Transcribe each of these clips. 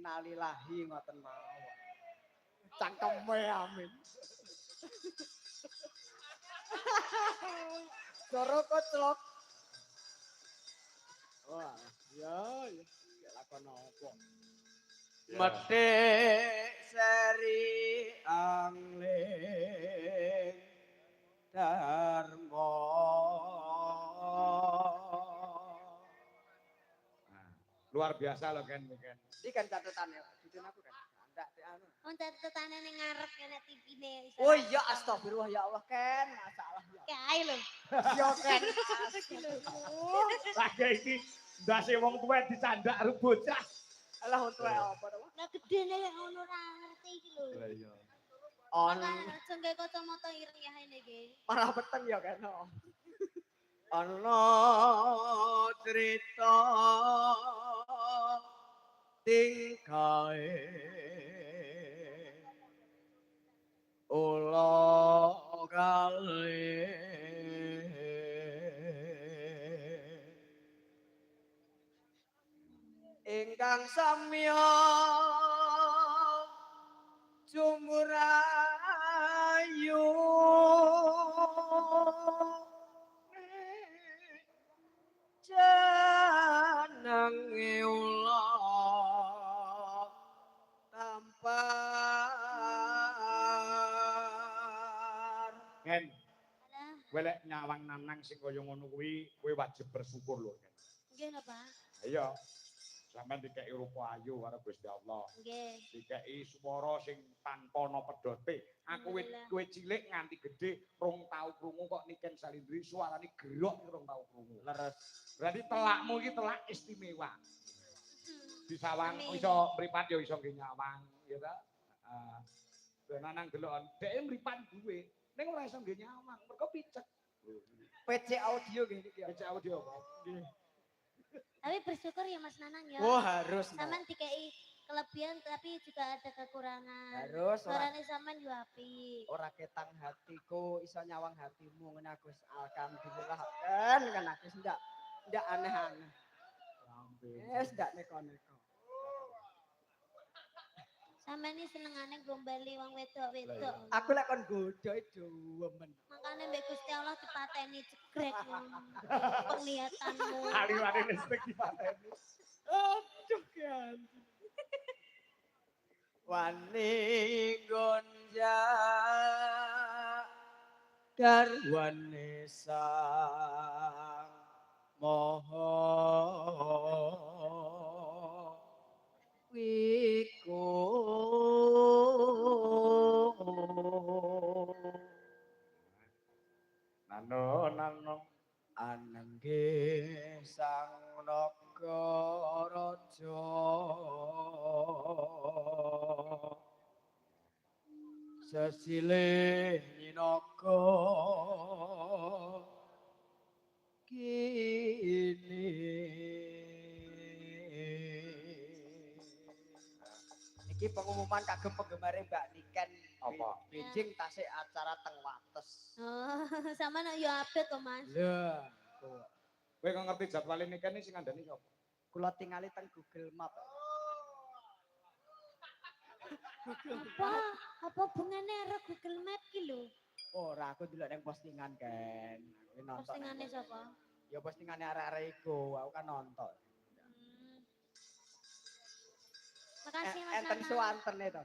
innalillahi ngoten mawon. Cangkeme amin. Coro koclok. Wah, ya lakon apa? Medhik seri angling dharma. Luar biasa loh Ken. Iki kan catatannya, jujur aku kan. Ndak anu. Oh, catetane ning ngarep kene TV-ne. Oh iya astagfirullah ya Allah Ken, masalah ya. Kae lho. Yo Ken. Lagi iki ndase wong tuwek dicandak karo bocah. Alah untuk apa to? Lah gedene lek ngono ora ngerti iki lho. Lah iya. On Aja nggae kacamata ireng ya ini iki. parah peteng ya Ken. Ana cerita tingkae ula kali ingkang samya jumurayu jenenge ula tampar Ken, Alah, kowe lek nyawang nanang sing kaya ngono kuwi kowe wajib bersyukur lho Ken. nggih lho, Pak. Iya. Sampeyan dikeki rupa ayu karo Gusti Allah. Nggih. Dikeki swara sing tanpa ana pedote. Aku Alhamdulillah. kowe cilik nganti gedhe rong tau krungu kok Niken Salindri suarane gerok rong tau krungu. leres Berarti telakmu iki telak istimewa. Disawang Amin. iso mripat ya iso nggih nyawang, ya ta? Heeh. Nanang deloken, dhek mripat duwe, ning ora iso nggih nyawang, mergo picek. PC audio gini iki. Pecah audio apa? Nggih. Tapi bersyukur ya Mas Nanang ya. Oh harus. No. Sampean dikei kelebihan tapi juga ada kekurangan. Harus ora Suarane sampean yo apik. ora ketang hatiku iso nyawang hatimu ngene Gus alhamdulillah kan aku ndak aneh-aneh. Wis ndak neko-neko. Sampean iki senengane gombali wong wedok-wedok. Aku lek kon godho dewemen. Makanya Mbak Gusti Allah dipateni cegrek penglihatanmu. Aliwane listrik dipateni. Aduh kan. Wani gonja garwane sang moho wiku Nano. anangge sang nagaraja sesile nyinaka kini iki pengumuman kagem penggemar Mbak Niken Apa? Beijing tasik acara teng Wates. Oh, sama nak yo update kok Mas. Lah, Kowe kok ngerti jadwal ini kan sing ngandani sapa? kula tingali teng Google Map. Apa bungane karo Google Map ki lho? Ora aku delok nang postingan kan. Aku nonton. Postingane sapa? Ya postingane arek-arek iku, aku kan nonton. Makasih Mas Enten Nanang. suwantene to.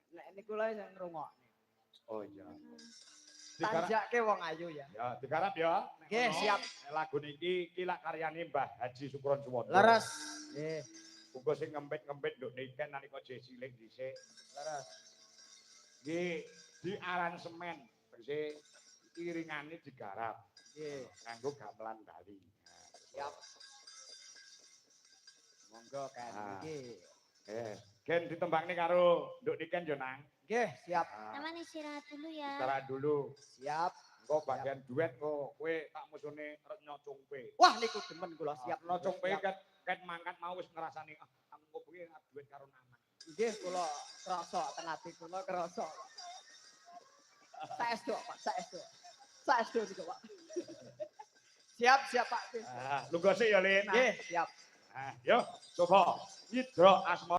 Nek niku lho sing ngrungokne. Oh iya. Tanjake wong ayu ya. Ya, digarap ya. Nggih, siap. Lagu niki iki lak karyane Mbah Haji Sukron Suwondo. Leres. Nggih, Uga sing ngempet-ngempet nduk Niken nalika jek cilik dhisik. leres. Nggih, di aransemen tegese iringane digarap. Nggih, Nganggo gamelan Bali. siap. Monggo kan Ah. iki. Gen ditembangne karo nduk Niken yo nang. Nggih, siap. Sama istirahat dulu ya. Istirahat dulu. Siap. Engko bagian duet kok kowe tak musune Retno Cungpe. Wah niku demen kula siap. Retno Cungpe Siap. ket mangkat mau wis ngrasani aku bengi duet karo Nanang. Nggih kula krasa teng ati kula krasa. Saestu Pak, saestu. Saestu niku Pak. Siap, siap Pak. Lungguh sik ya Lin. Nggih, siap. Yo coba Nyidra Asma